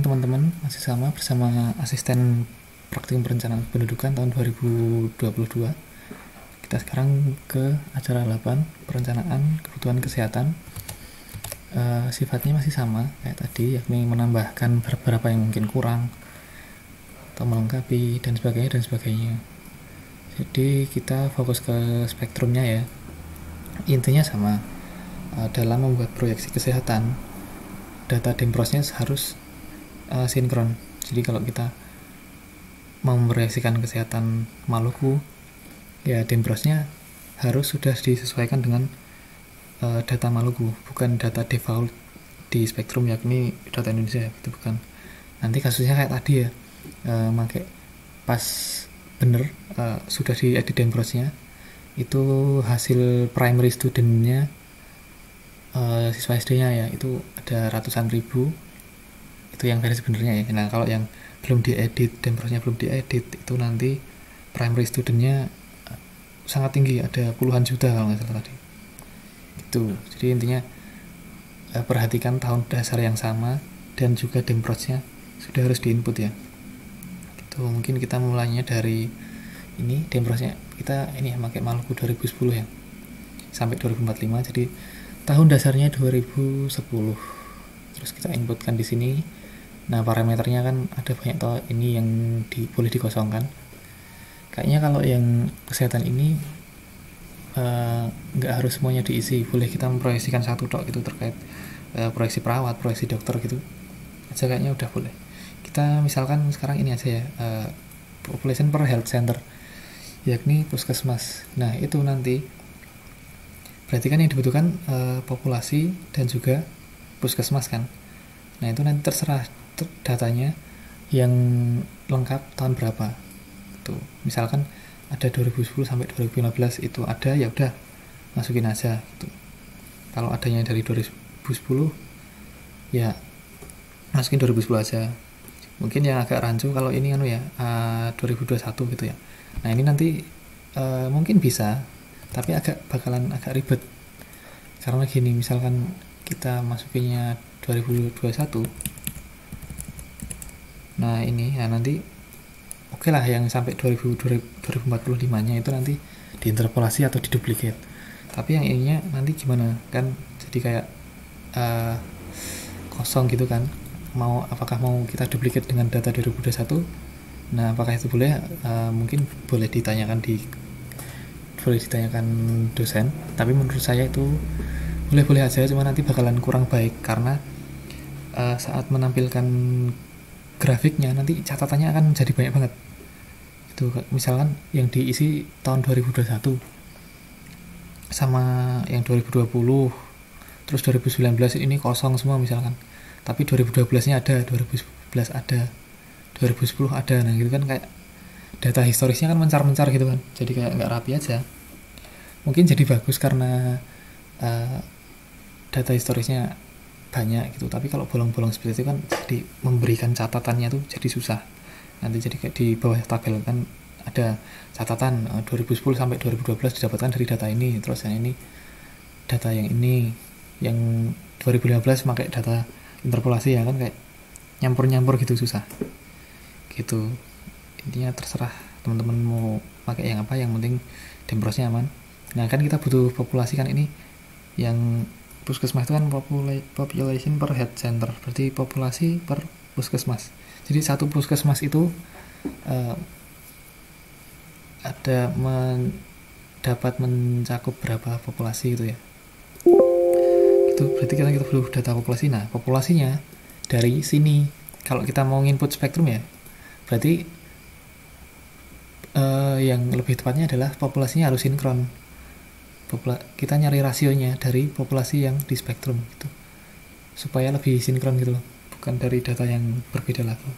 teman-teman, masih sama bersama asisten praktikum perencanaan pendudukan tahun 2022. Kita sekarang ke acara 8, perencanaan kebutuhan kesehatan. Sifatnya masih sama kayak tadi, yakni menambahkan beberapa yang mungkin kurang atau melengkapi dan sebagainya. Jadi kita fokus ke spektrumnya ya. Intinya sama, dalam membuat proyeksi kesehatan data demprosnya harus sinkron. Jadi kalau kita mau memproyeksikan kesehatan Maluku, ya demprosnya harus sudah disesuaikan dengan data Maluku, bukan data default di spektrum yakni data Indonesia, itu bukan. Nanti kasusnya kayak tadi ya, pakai pas bener sudah diedit demprosnya, itu hasil primary studentnya siswa SD-nya ya, itu ada ratusan ribu, itu yang versi benernya ya. Nah kalau yang belum diedit, demprosnya belum diedit, itu nanti primary studentnya sangat tinggi, ada puluhan juta kalau nggak salah tadi. Itu jadi intinya perhatikan tahun dasar yang sama dan juga demprosnya sudah harus diinput ya. Itu mungkin kita mulainya dari ini, demprosnya kita ini ya pakai Maluku 2010 ya sampai 2045, jadi tahun dasarnya 2010. Terus kita inputkan di sini. Nah parameternya kan ada banyak toh, ini yang boleh dikosongkan. Kayaknya kalau yang kesehatan ini nggak harus semuanya diisi, boleh kita memproyeksikan satu tok gitu terkait proyeksi perawat, proyeksi dokter gitu aja, kayaknya udah boleh. Kita misalkan sekarang ini aja ya, population per health center, yakni puskesmas. Nah itu nanti berarti kan yang dibutuhkan populasi dan juga puskesmas kan. Nah itu nanti terserah datanya yang lengkap tahun berapa. Tuh, misalkan ada 2010 sampai 2015 itu ada, ya udah masukin aja gitu. Kalau adanya dari 2010 ya masukin 2010 aja. Mungkin yang agak rancu kalau ini 2021 gitu ya. Nah ini nanti mungkin bisa, tapi bakalan agak ribet karena gini, misalkan kita masukinnya 2021, nah ini ya nanti oke lah yang sampai 2045 nya itu nanti diinterpolasi atau diduplikat, tapi yang ininya nanti gimana kan, jadi kayak kosong gitu kan. Apakah mau kita duplikat dengan data 2021? Nah apakah itu boleh? Mungkin boleh ditanyakan dosen, tapi menurut saya itu boleh-boleh aja, cuma nanti bakalan kurang baik karena saat menampilkan grafiknya nanti catatannya akan jadi banyak banget itu. Misalkan yang diisi tahun 2021 sama yang 2020 terus 2019 ini kosong semua misalkan, tapi 2012 nya ada, 2011 ada, 2010 ada. Nah gitu kan, kayak data historisnya kan mencar-mencar gitu kan, jadi kayak nggak rapi aja. Mungkin jadi bagus karena data historisnya banyak gitu, tapi kalau bolong-bolong seperti itu kan jadi memberikan catatannya tuh jadi susah. Nanti jadi kayak di bawah tabel kan ada catatan 2010 sampai 2012 didapatkan dari data ini, terus yang ini data yang ini, yang 2015 pakai data interpolasi ya kan, kayak nyampur-nyampur gitu, susah gitu. Intinya terserah teman-teman mau pakai yang apa, yang penting demprosnya aman. Nah kan kita butuh populasi kan, ini yang puskesmas itu kan population per health center, berarti populasi per puskesmas. Jadi satu puskesmas itu dapat mencakup berapa populasi gitu ya. Itu berarti kita perlu data populasi. Nah populasinya dari sini, kalau kita mau input spektrum ya, berarti yang lebih tepatnya adalah populasinya harus sinkron. Kita nyari rasionya dari populasi yang di spektrum gitu, supaya lebih sinkron gitu loh, bukan dari data yang berbeda lagi.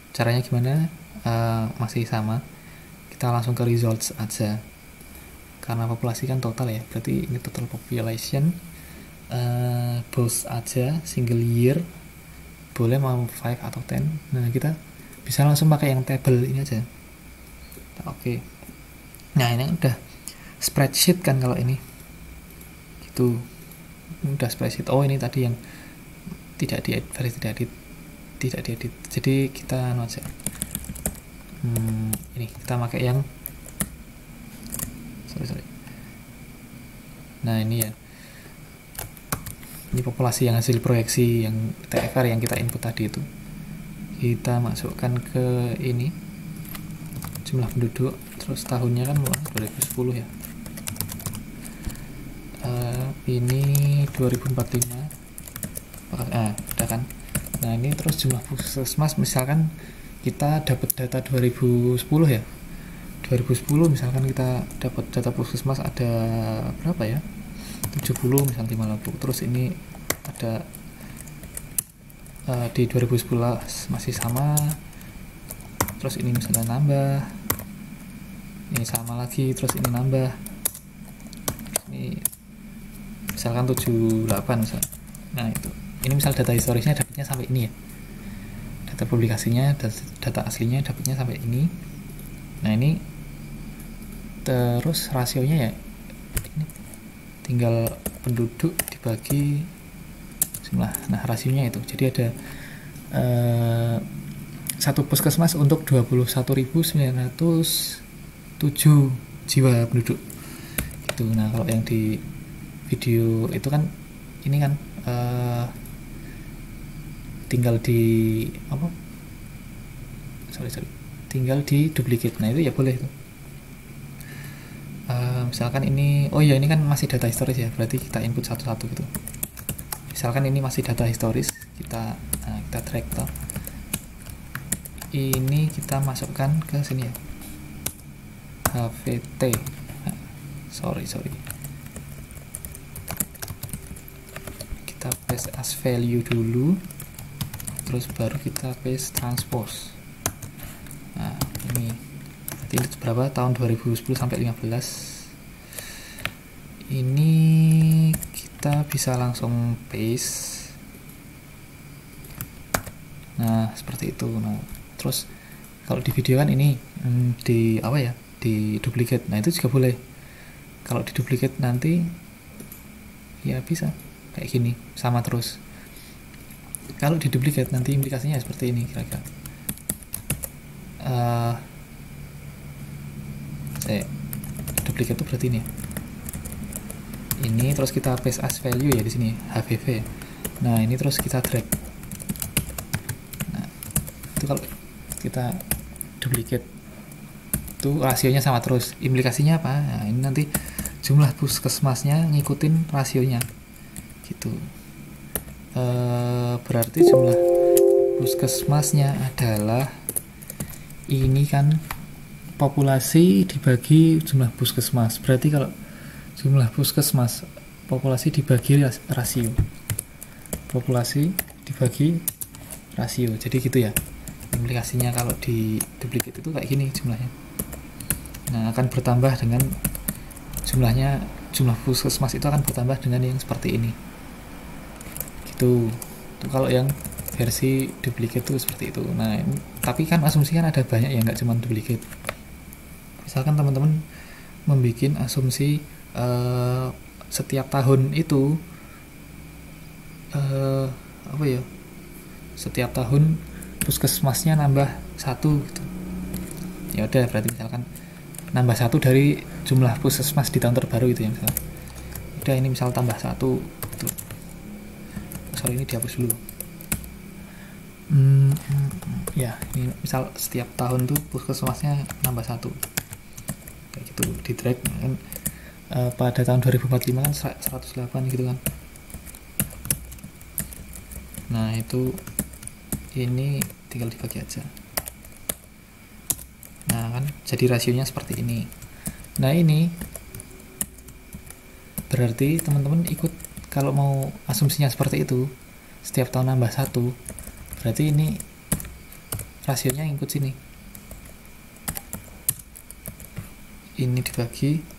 Caranya gimana? Masih sama, kita langsung ke results aja karena populasi kan total ya, berarti ini total population. Both aja, single year, boleh mau 5 atau 10. Nah kita bisa langsung pakai yang table ini aja. Oke. Nah ini udah spreadsheet kan kalau ini gitu, udah spreadsheet. Oh ini tadi yang tidak diedit, versi tidak edit. tidak diedit, jadi kita aja ini kita pakai yang sorry. Nah ini ya, ini populasi yang hasil proyeksi yang TFR yang kita input tadi itu, kita masukkan ke ini jumlah penduduk, terus tahunnya kan 2010 ya, ini 2045 udah kan. Nah ini terus jumlah puskesmas, misalkan kita dapat data 2010 ya, 2010 misalkan kita dapat data puskesmas ada berapa ya, 70 misalnya 50, terus ini ada di 2011 masih sama, terus ini misalnya nambah, ini sama lagi, terus ini nambah, ini misalkan 78 misalnya. Nah itu, ini misal data historisnya dapatnya sampai ini ya, data publikasinya, data aslinya dapatnya sampai ini. Nah ini terus rasionya ya, ini tinggal penduduk dibagi jumlah. Nah rasionya itu, jadi ada satu puskesmas untuk 21.907 jiwa penduduk gitu. Nah kalau yang di video itu kan ini kan tinggal di apa, tinggal di duplicate. Nah itu ya boleh itu. Misalkan ini, oh ya ini kan masih data historis ya, berarti kita input satu-satu gitu. Misalkan ini masih data historis, kita drag toh. Ini kita masukkan ke sini ya, HVT. Sorry. Kita paste as value dulu, terus baru kita paste transpose. Nah ini berapa, tahun 2010 sampai 15. Ini kita bisa langsung paste. Nah seperti itu. Nah terus kalau di video kan ini di apa ya, di duplicate. Nah itu juga boleh. Kalau di duplicate nanti ya bisa kayak gini, sama terus. Kalau di duplicate nanti implikasinya seperti ini kira-kira. Saya duplicate itu berarti ini. Ini terus kita paste as value ya di sini, HVV. Nah ini terus kita drag. Nah itu kalau kita duplicate itu rasionya sama terus. Implikasinya apa? Nah ini nanti jumlah puskesmasnya ngikutin rasionya gitu. Berarti jumlah puskesmasnya adalah ini kan populasi dibagi jumlah puskesmas. Berarti kalau jumlah puskesmas, populasi dibagi rasio, populasi dibagi rasio, jadi gitu ya implikasinya. Kalau di duplicate itu kayak gini jumlahnya. Nah akan bertambah dengan jumlahnya, jumlah puskesmas itu akan bertambah dengan yang seperti ini gitu. Itu kalau yang versi duplicate itu seperti itu. Nah ini, tapi kan asumsi kan ada banyak yang nggak cuma duplicate. Misalkan teman-teman membuat asumsi setiap tahun itu apa ya, setiap tahun puskesmasnya nambah satu gitu. Ya udah berarti misalkan nambah satu dari jumlah puskesmas di tahun terbaru itu ya, misalnya udah ini misal tambah satu gitu. Sorry ini dihapus dulu. Ya ini misal setiap tahun tuh puskesmasnya nambah satu kayak gitu, di drag kan. Pada tahun 2045 kan 108 gitu kan. Nah itu ini tinggal dibagi aja. Nah kan jadi rasionya seperti ini. Nah ini berarti teman-teman ikut, kalau mau asumsinya seperti itu, setiap tahun nambah satu, berarti ini rasionya ikut sini. Ini dibagi